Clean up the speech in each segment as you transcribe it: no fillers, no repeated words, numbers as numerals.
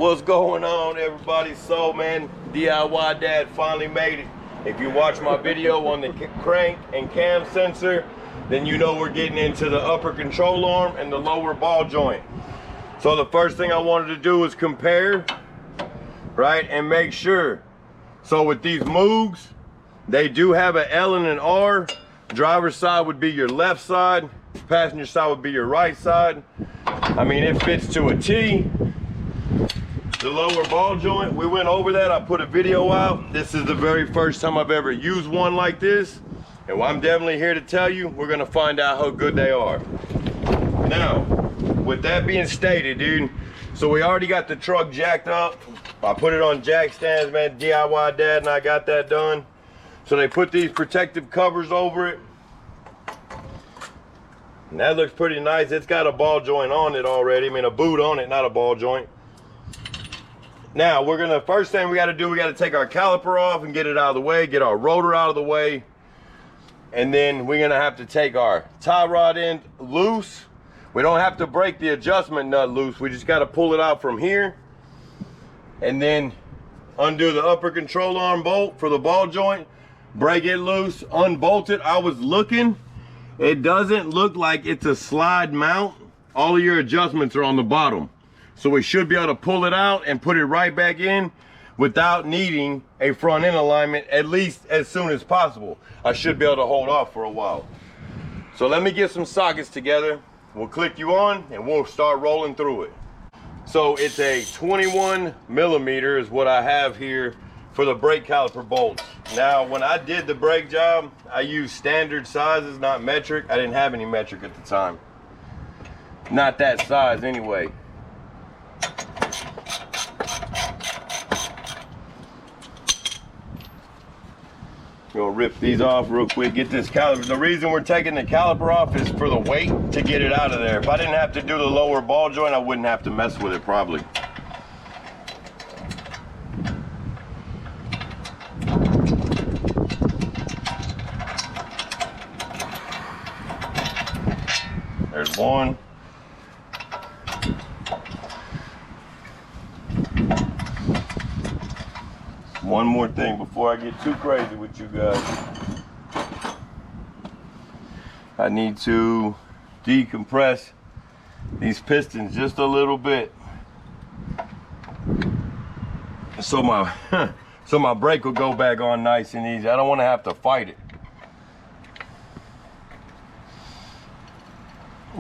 What's going on, everybody? So, man, DIY Dad finally made it. If you watch my video on the crank and cam sensor, then you know we're getting into the upper control arm and the lower ball joint. So the first thing I wanted to do was compare, right, and make sure. So with these Moogs, they do have an L and an R. Driver's side would be your left side, passenger side would be your right side. I mean, it fits to a T. The lower ball joint, we went over that. I put a video out. This is the very first time I've ever used one like this. And I'm definitely here to tell you, we're gonna find out how good they are. Now, with that being stated, dude, so we already got the truck jacked up. I put it on jack stands, man. DIY Dad and I got that done. So they put these protective covers over it. And that looks pretty nice. It's got a ball joint on it already. I mean, a boot on it, not a ball joint. Now, first thing we gotta do, we gotta take our caliper off and get it out of the way, get our rotor out of the way. And then we're gonna have to take our tie rod end loose. We don't have to break the adjustment nut loose. We just gotta pull it out from here. And then undo the upper control arm bolt for the ball joint, break it loose, unbolt it. I was looking, it doesn't look like it's a slide mount. All of your adjustments are on the bottom. So we should be able to pull it out and put it right back in without needing a front end alignment, at least as soon as possible. I should be able to hold off for a while. So let me get some sockets together. We'll click you on and we'll start rolling through it. So it's a 21 millimeter is what I have here for the brake caliper bolts. Now, when I did the brake job, I used standard sizes, not metric. I didn't have any metric at the time. Not that size anyway. Gonna rip these off real quick, get this caliper. The reason we're taking the caliper off is for the weight to get it out of there. If I didn't have to do the lower ball joint, I wouldn't have to mess with it probably. There's one. One more thing before I get too crazy with you guys. I need to decompress these pistons just a little bit. So my brake will go back on nice and easy. I don't want to have to fight it.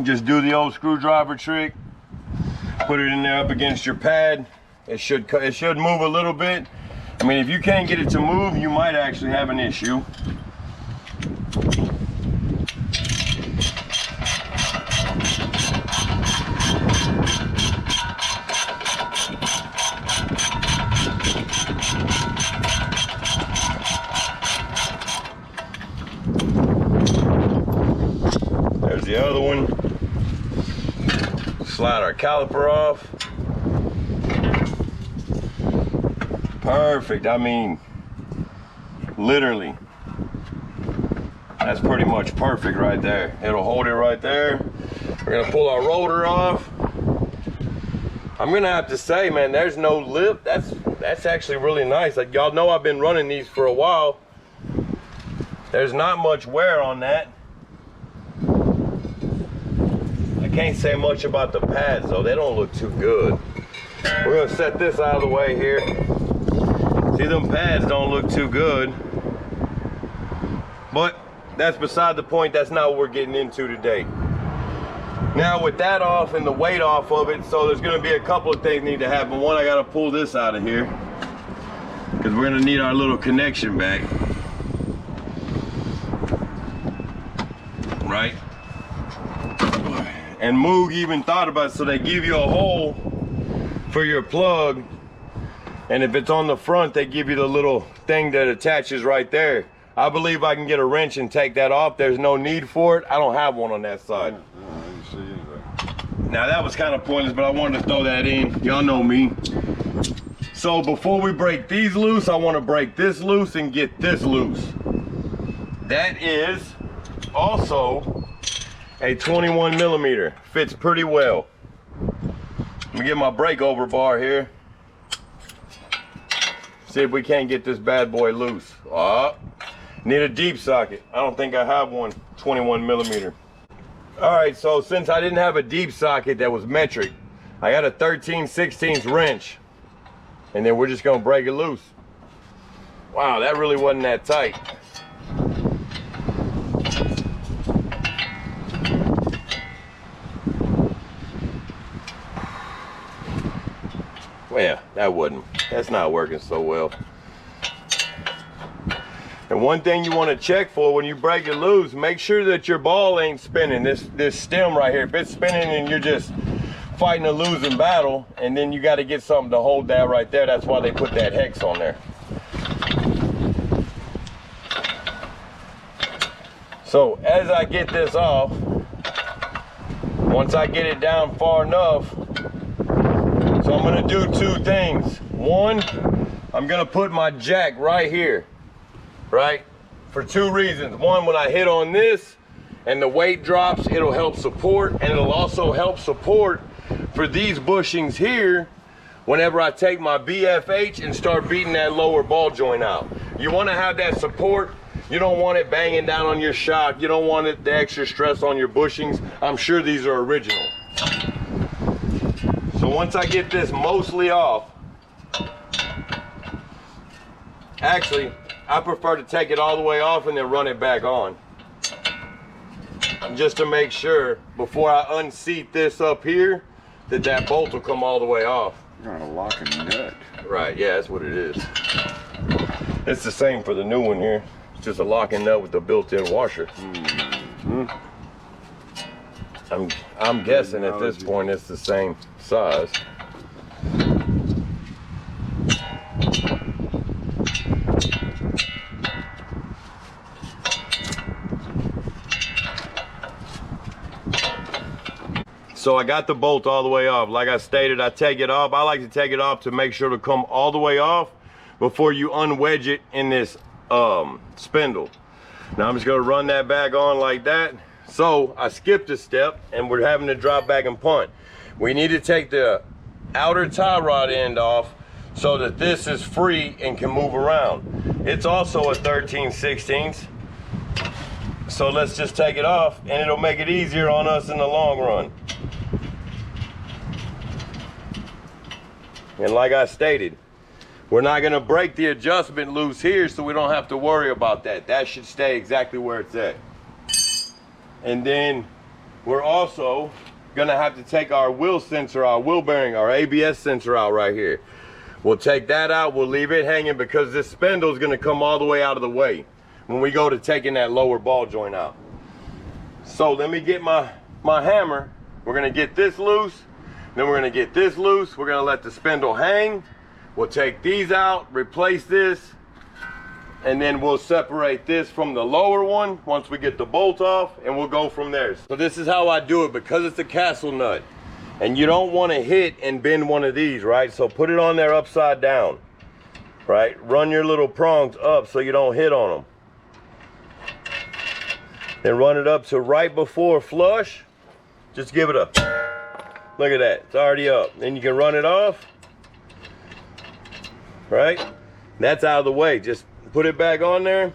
Just do the old screwdriver trick. Put it in there up against your pad. It should move a little bit. I mean, if you can't get it to move, you might actually have an issue. There's the other one. Slide our caliper off. Perfect. I mean, literally, that's pretty much perfect right there. It'll hold it right there. We're gonna pull our rotor off. I'm gonna have to say, man, there's no lip. That's actually really nice. Like, y'all know I've been running these for a while. There's not much wear on that. I can't say much about the pads though. They don't look too good. We're gonna set this out of the way here. See, them pads don't look too good, but that's beside the point. That's not what we're getting into today. Now, with that off and the weight off of it, so there's gonna be a couple of things need to happen. One, I gotta pull this out of here because we're gonna need our little connection back, right? And Moog even thought about it, so they give you a hole for your plug. And if it's on the front, they give you the little thing that attaches right there. I believe I can get a wrench and take that off. There's no need for it. I don't have one on that side. Now that was kind of pointless, but I wanted to throw that in. Y'all know me. So before we break these loose, I want to break this loose and get this loose. That is also a 21 millimeter. Fits pretty well. Let me get my brake over bar here. See if we can't get this bad boy loose. Need a deep socket. I don't think I have one, 21 millimeter. All right, so since I didn't have a deep socket that was metric, I got a 13/16 wrench, and then we're just gonna break it loose. Wow, that really wasn't that tight. Well, that's not working so well. And one thing you want to check for when you break it loose, make sure that your ball ain't spinning. This stem right here, if it's spinning and you're just fighting a losing battle, and then you got to get something to hold that right there. That's why they put that hex on there. So as I get this off, once I get it down far enough, so I'm gonna do two things. One, I'm gonna put my jack right here, right? For two reasons. One, when I hit on this and the weight drops, it'll help support, and it'll also help support for these bushings here whenever I take my BFH and start beating that lower ball joint out. You wanna have that support. You don't want it banging down on your shock. You don't want it, the extra stress on your bushings. I'm sure these are original. So once I get this mostly off, actually, I prefer to take it all the way off and then run it back on. Just to make sure, before I unseat this up here, that bolt will come all the way off. You're gonna lock a nut. Right, yeah, that's what it is. It's the same for the new one here. It's just a locking nut with the built-in washer. Mm-hmm. I'm guessing at this point it's the same size. So I got the bolt all the way off. Like I stated, I take it off. I like to take it off to make sure to come all the way off before you unwedge it in this spindle. Now I'm just gonna run that back on like that. So I skipped a step and we're having to drop back and punt. We need to take the outer tie rod end off so that this is free and can move around. It's also a 13/16. So let's just take it off and it'll make it easier on us in the long run. And like I stated, we're not gonna break the adjustment loose here, so we don't have to worry about that. That should stay exactly where it's at. And then we're also gonna have to take our wheel sensor, our wheel bearing, our ABS sensor out right here. We'll take that out, we'll leave it hanging because this spindle is gonna come all the way out of the way when we go to taking that lower ball joint out. So let me get my hammer. We're gonna get this loose, then we're gonna get this loose. We're gonna let the spindle hang. We'll take these out, replace this, and then we'll separate this from the lower one once we get the bolt off, and we'll go from there. So this is how I do it because it's a castle nut, and you don't want to hit and bend one of these, right? So put it on there upside down, right? Run your little prongs up so you don't hit on them. Then run it up to right before flush. Just give it a, look at that, it's already up. Then you can run it off, right? That's out of the way. Just put it back on there.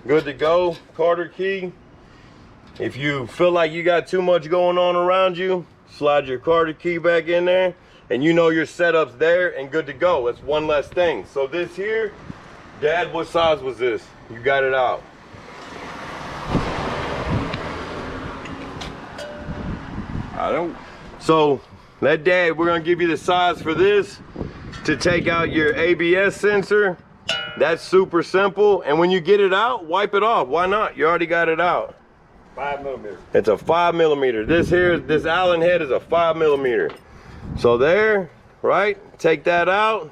Good to go. Carter key. If you feel like you got too much going on around you, slide your Carter key back in there, and you know your setup's there and good to go. It's one less thing. So this here, Dad, what size was this? You got it out. I don't. So let Dad, we're gonna give you the size for this to take out your ABS sensor. That's super simple. And when you get it out, wipe it off. Why not? You already got it out. 5mm. It's a 5mm. This here, this Allen head is a 5mm. So there, right? Take that out.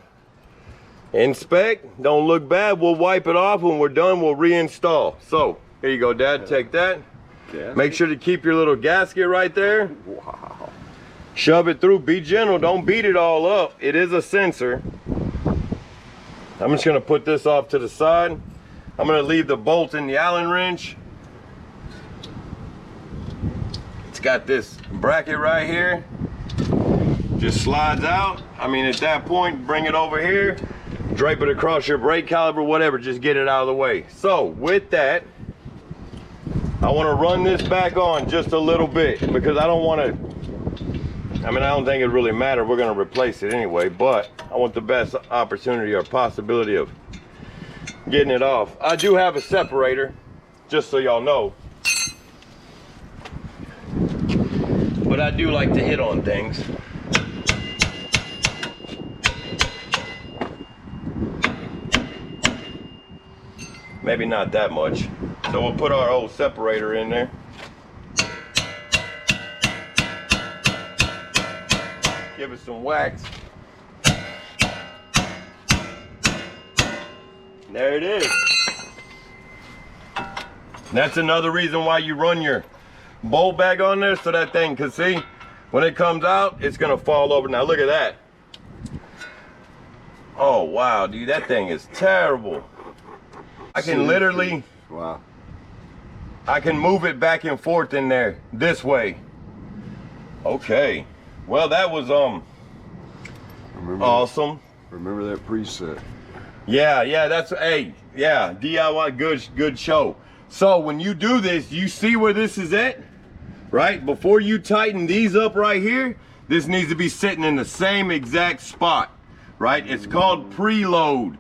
Inspect. Don't look bad. We'll wipe it off. When we're done, we'll reinstall. So here you go, Dad. Take that. Make sure to keep your little gasket right there. Wow. Shove it through. Be gentle. Don't beat it all up. It is a sensor. I'm just gonna put this off to the side. I'm gonna leave the bolt in the Allen wrench. It's got this bracket right here. Just slides out. I mean, at that point, bring it over here. drape it across your brake caliper, whatever, just get it out of the way. So with that, I want to run this back on just a little bit because I don't want to, I don't think it really matters. We're going to replace it anyway, but I want the best opportunity or possibility of getting it off. I do have a separator, just so y'all know. But I do like to hit on things. Maybe not that much. So we'll put our old separator in there. Give it some wax. There it is. That's another reason why you run your bolt bag on there, so that thing, cause see, when it comes out, it's gonna fall over. Now look at that. Oh wow, dude, that thing is terrible. I can literally, wow. I can move it back and forth in there this way. Okay, well that was awesome. Remember that preset. Yeah, that's, hey, yeah, DIY, good show. So when you do this, you see where this is at, right? Before you tighten these up right here, this needs to be sitting in the same exact spot, right? It's called preload.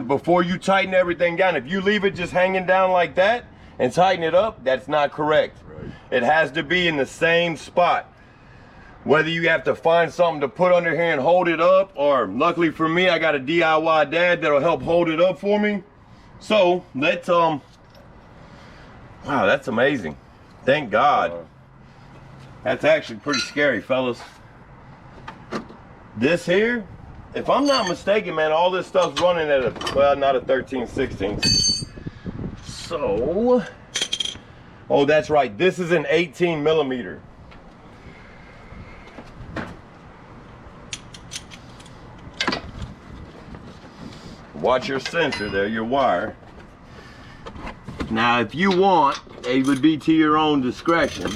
Before you tighten everything down, if you leave it just hanging down like that and tighten it up, that's not correct. Right. It has to be in the same spot. Whether you have to find something to put under here and hold it up, or luckily for me, I got a DIY dad that'll help hold it up for me. So let's, wow, that's amazing. Thank God. That's actually pretty scary, fellas. This here, if I'm not mistaken, man, all this stuff's running at a, well, not a 13/16. So, oh, that's right. This is an 18mm. Watch your sensor there, your wire. Now, if you want, it would be to your own discretion.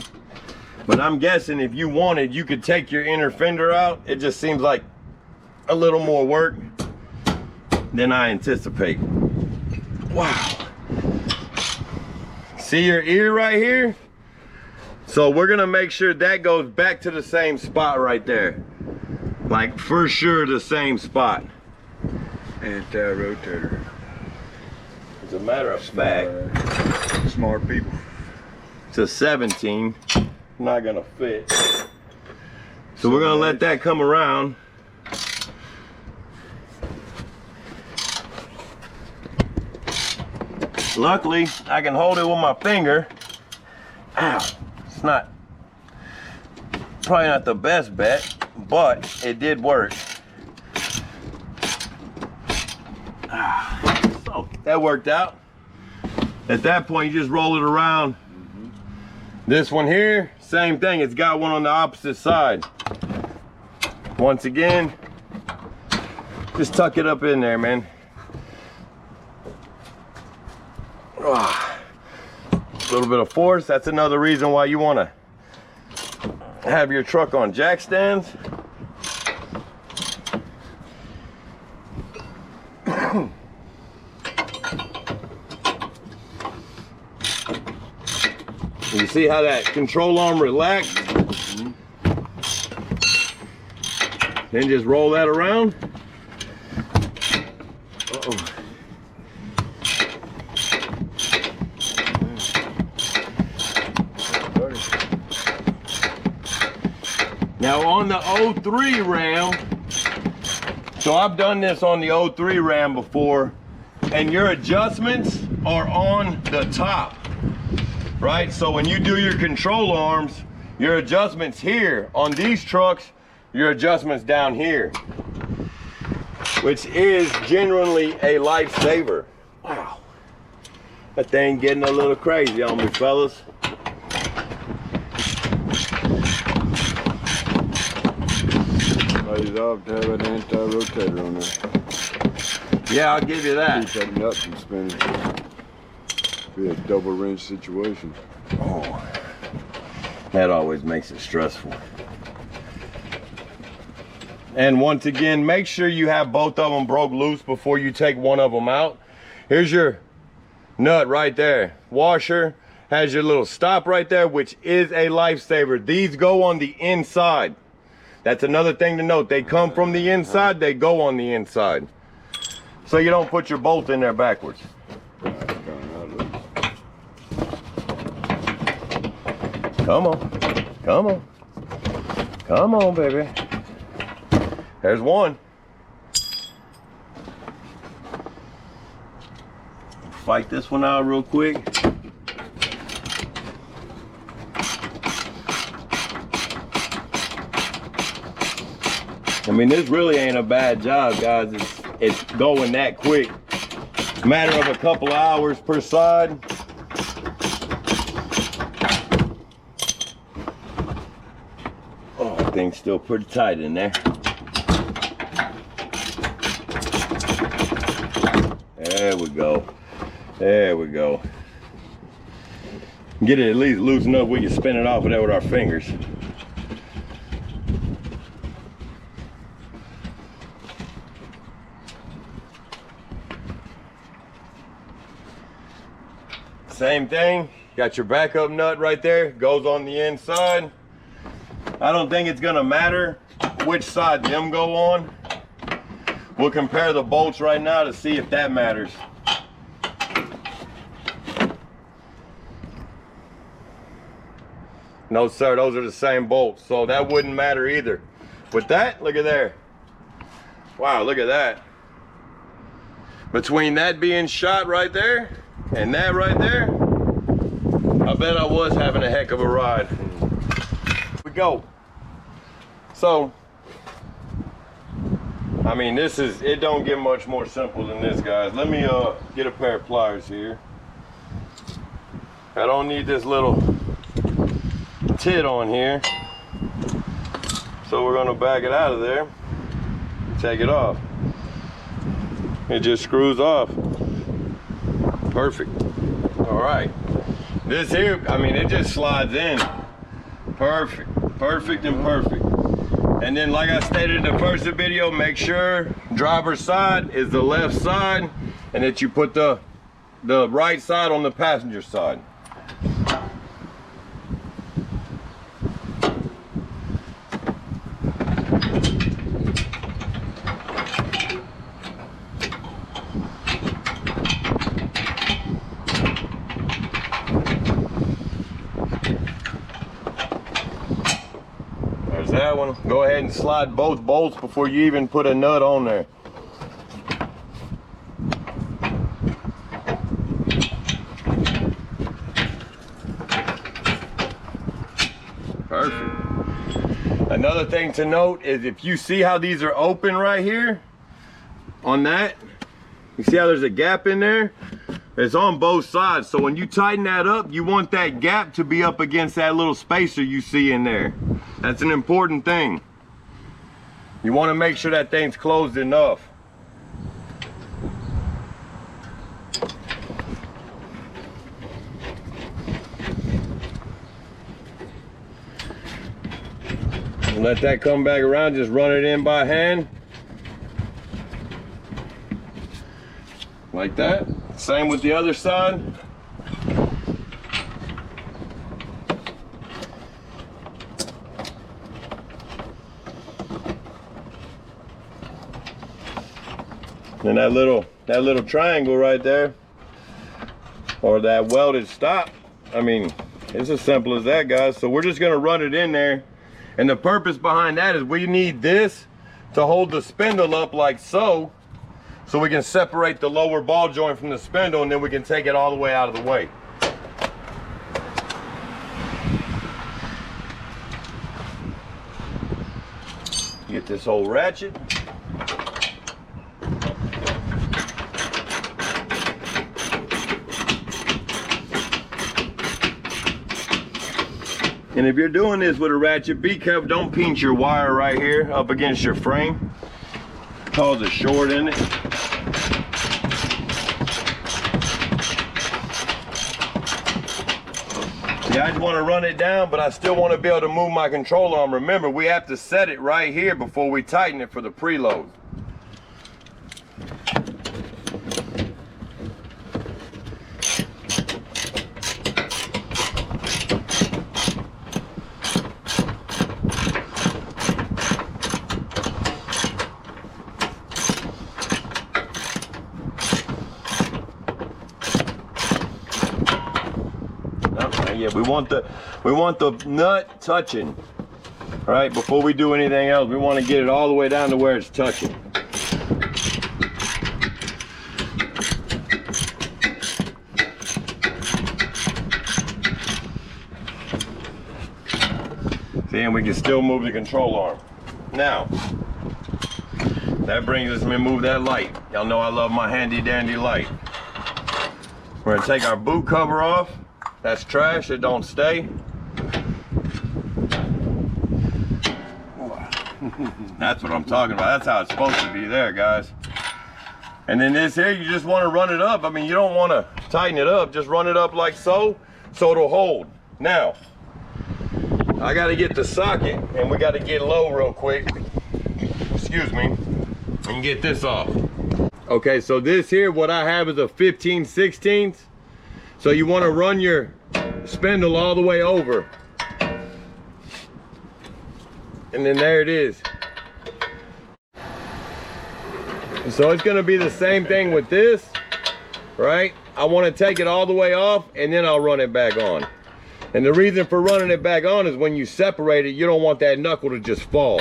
But I'm guessing if you wanted, you could take your inner fender out. It just seems like a little more work than I anticipate. Wow. See your ear right here? So we're gonna make sure that goes back to the same spot right there. Like for sure the same spot. Anti-rotator. As a matter of fact, Smart people. it's a 17. Not gonna fit. So we're gonna let that come around. Luckily, I can hold it with my finger. Ow, it's probably not the best bet, but it did work. So that worked out. At that point, you just roll it around. This one here, same thing. It's got one on the opposite side. Once again, just tuck it up in there, man. A little bit of force. That's another reason why you want to have your truck on jack stands. You see how that control arm relaxed? Then just roll that around. Uh-oh. Now on the 03 Ram, so I've done this on the 03 Ram before, and your adjustments are on the top. Right, so when you do your control arms, your adjustments here. On these trucks, your adjustments down here, which is generally a lifesaver. Wow, that thing getting a little crazy on me, fellas. It's off to have an anti-rotator on there. Yeah, I'll give you that. Keep that nut from spinning. Be a double wrench situation. Oh, that always makes it stressful. And once again, make sure you have both of them broke loose before you take one of them out. Here's your nut right there. Washer has your little stop right there, which is a lifesaver. These go on the inside. That's another thing to note. They come from the inside, they go on the inside. So you don't put your bolt in there backwards. Come on, come on. Come on, baby. There's one. Fight this one out real quick. I mean, this really ain't a bad job, guys. It's going that quick. It's a matter of a couple of hours per side. Oh, that thing's still pretty tight in there. There we go. There we go. Get it at least loose enough we can spin it off of there with our fingers. Same thing, got your backup nut right there, goes on the inside. I don't think it's gonna matter which side them go on. We'll compare the bolts right now to see if that matters. No sir, those are the same bolts, so that wouldn't matter either. With that, look at there. Wow, look at that. Between that being shot right there and that right there, I bet I was having a heck of a ride. Here we go. So, I mean, it don't get much more simple than this, guys. Let me get a pair of pliers here. I don't need this little tit on here. So we're gonna back it out of there, take it off. It just screws off. Perfect. All right. This here, I mean, it just slides in. Perfect, perfect and perfect. And then like I stated in the first video, make sure driver's side is the left side and that you put the right side on the passenger side. That one, go ahead and slide both bolts before you even put a nut on there. Perfect. Another thing to note is if you see how these are open right here on that, you see how there's a gap in there? It's on both sides, so when you tighten that up, you want that gap to be up against that little spacer you see in there. That's an important thing. You want to make sure that thing's closed enough. And let that come back around, just run it in by hand. Like that. Same with the other side. And that little triangle right there, or that welded stop, I mean, it's as simple as that, guys. So we're just gonna run it in there. And the purpose behind that is we need this to hold the spindle up like so we can separate the lower ball joint from the spindle, and then we can take it all the way out of the way. Get this old ratchet. And if you're doing this with a ratchet, be careful, don't pinch your wire right here up against your frame. Cause a short in it. Yeah, I just want to run it down, but I still want to be able to move my control arm. Remember, we have to set it right here before we tighten it for the preload. Yeah, we want the nut touching, right? Before we do anything else, we want to get it all the way down to where it's touching. See, and we can still move the control arm. Now, that brings us, let me move that light. Y'all know I love my handy dandy light. We're gonna take our boot cover off. That's trash, it don't stay. That's what I'm talking about. That's how it's supposed to be there, guys. And then this here, you just want to run it up. I mean, you don't want to tighten it up. Just run it up like so it'll hold. Now, I got to get the socket, and we got to get low real quick. Excuse me. And get this off. Okay, so this here, what I have is a 15/16. So you want to run your spindle all the way over. And then there it is. So it's going to be the same thing with this, right? I want to take it all the way off and then I'll run it back on. And the reason for running it back on is when you separate it, you don't want that knuckle to just fall.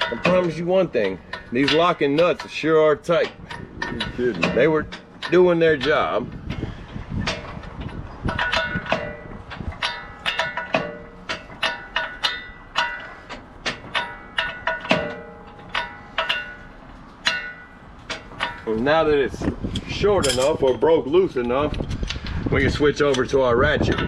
I promise you one thing, these locking nuts sure are tight. They were doing their job. And now that it's short enough or broke loose enough, we can switch over to our ratchet.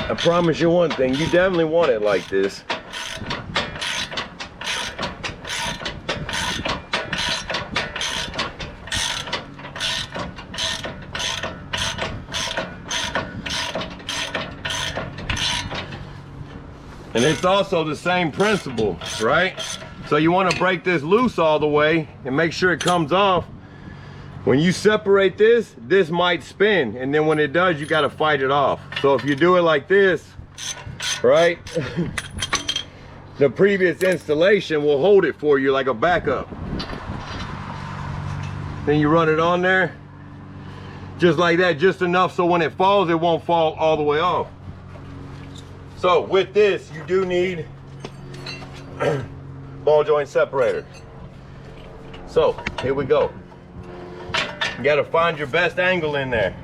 I promise you one thing, you definitely want it like this. And it's also the same principle, right? So you want to break this loose all the way and make sure it comes off. When you separate this, this might spin, and then when it does, you got to fight it off. So if you do it like this, right, the previous installation will hold it for you like a backup. Then you run it on there, just like that, just enough so when it falls, it won't fall all the way off. So with this, you do need ball joint separator. So here we go. You gotta find your best angle in there.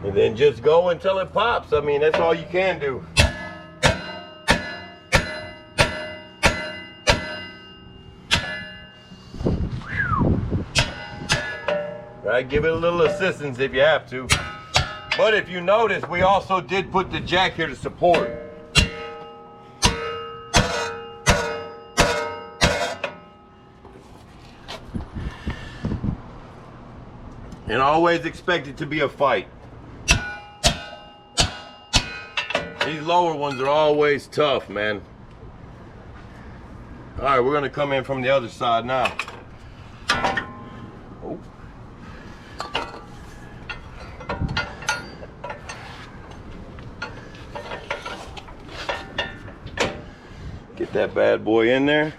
And then just go until it pops. I mean, that's all you can do. Right, give it a little assistance if you have to. But if you notice, we also did put the jack here to support. And always expect it to be a fight. These lower ones are always tough, man. All right, we're gonna come in from the other side now. Oh. Get that bad boy in there.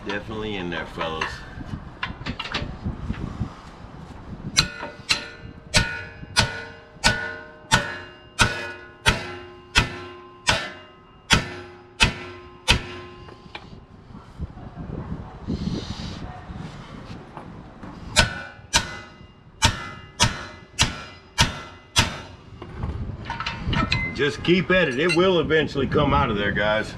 Definitely in there, fellas. Just keep at it. It will eventually come out of there, guys.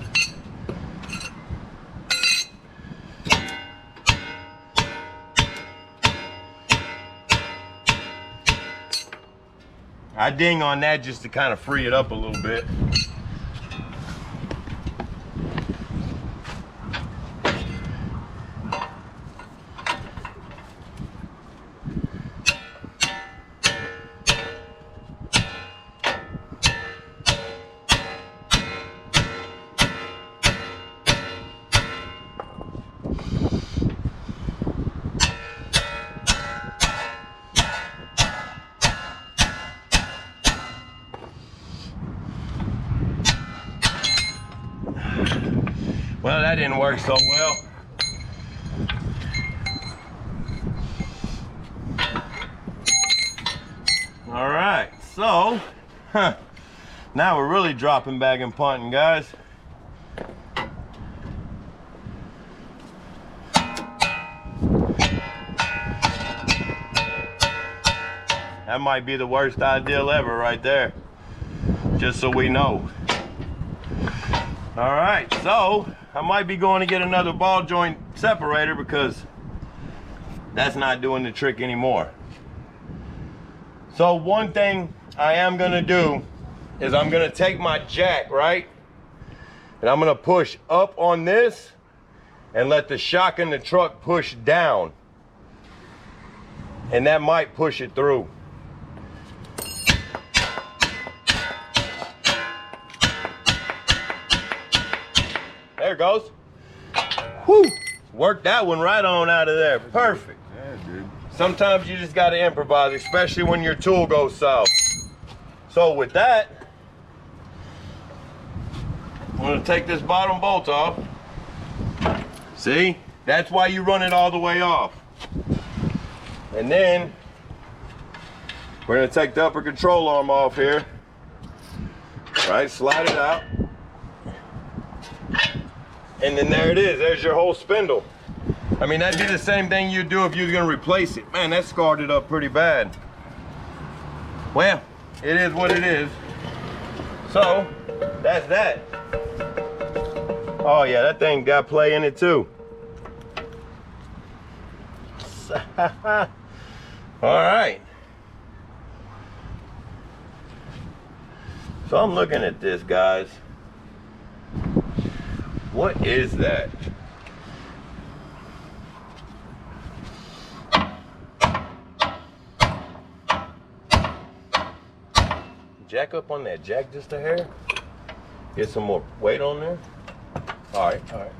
I ding on that just to kind of free it up a little bit. Well, that didn't work so well. All right, so, now we're really dropping back and punting, guys. That might be the worst idea ever right there, just so we know. All right, so I might be going to get another ball joint separator because that's not doing the trick anymore. So one thing I am gonna do is I'm gonna take my jack, right? And I'm gonna push up on this and let the shock in the truck push down. And that might push it through. There it goes. Whew. Worked that one right on out of there. Perfect. Yeah, dude. Sometimes you just gotta improvise, especially when your tool goes south. So with that, I'm gonna take this bottom bolt off. See? That's why you run it all the way off. And then we're gonna take the upper control arm off here. Right, slide it out. And then there it is, there's your whole spindle. I mean, that'd be the same thing you'd do if you was gonna replace it. Man, that scarred it up pretty bad. Well, it is what it is. So, that's that. Oh yeah, that thing got play in it too. All right. So I'm looking at this, guys. What is that? Jack up on that jack just a hair. Get some more weight on there. All right, all right.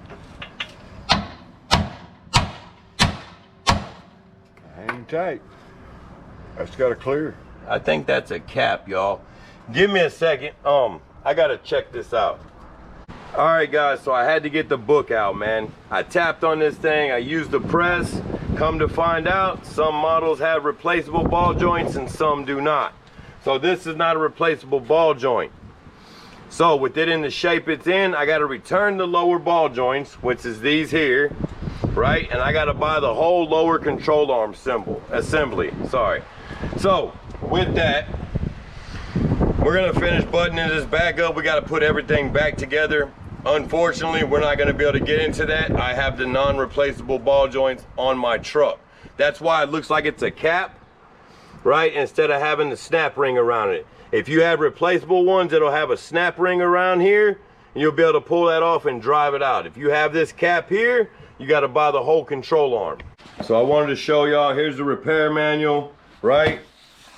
Hang tight. That's got to clear. I think that's a cap, y'all. Give me a second. I gotta check this out. All right, guys, so I had to get the book out, man. I tapped on this thing, I used the press. Come to find out, some models have replaceable ball joints and some do not. So this is not a replaceable ball joint. So with it in the shape it's in, I gotta return the lower ball joints, which is these here, right? And I gotta buy the whole lower control arm assembly, sorry. So with that, we're gonna finish buttoning this back up. We gotta put everything back together. Unfortunately, we're not gonna be able to get into that. I have the non-replaceable ball joints on my truck. That's why it looks like it's a cap, right? Instead of having the snap ring around it. If you have replaceable ones, it'll have a snap ring around here, and you'll be able to pull that off and drive it out. If you have this cap here, you gotta buy the whole control arm. So I wanted to show y'all, here's the repair manual, right?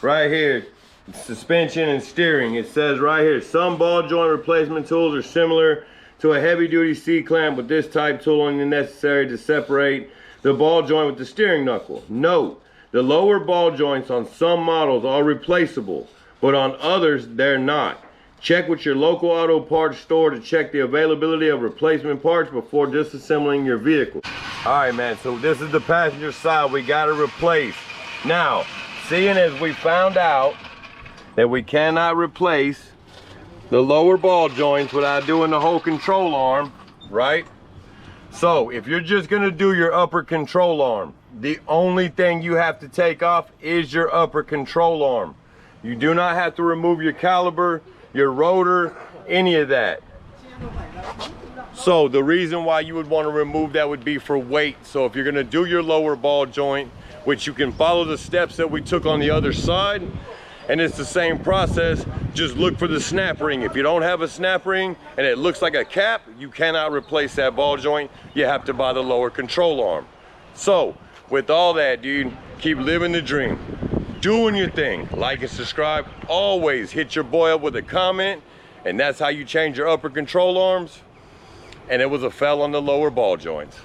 Right here. Suspension and steering. It says right here, some ball joint replacement tools are similar to a heavy duty C-clamp, with this type tooling is necessary to separate the ball joint with the steering knuckle. Note, the lower ball joints on some models are replaceable, but on others they're not. Check with your local auto parts store to check the availability of replacement parts before disassembling your vehicle. All right, man, so this is the passenger side we gotta replace. Now, seeing as we found out that we cannot replace the lower ball joints without doing the whole control arm, right? So if you're just gonna do your upper control arm, the only thing you have to take off is your upper control arm. You do not have to remove your caliper, your rotor, any of that. So the reason why you would want to remove that would be for weight. So if you're going to do your lower ball joint, which you can follow the steps that we took on the other side, and it's the same process, just look for the snap ring. If you don't have a snap ring and it looks like a cap, you cannot replace that ball joint. You have to buy the lower control arm. So with all that, dude, keep living the dream, doing your thing. Like and subscribe. Always hit your boy up with a comment, and that's how you change your upper control arms. And it was a fell on the lower ball joints.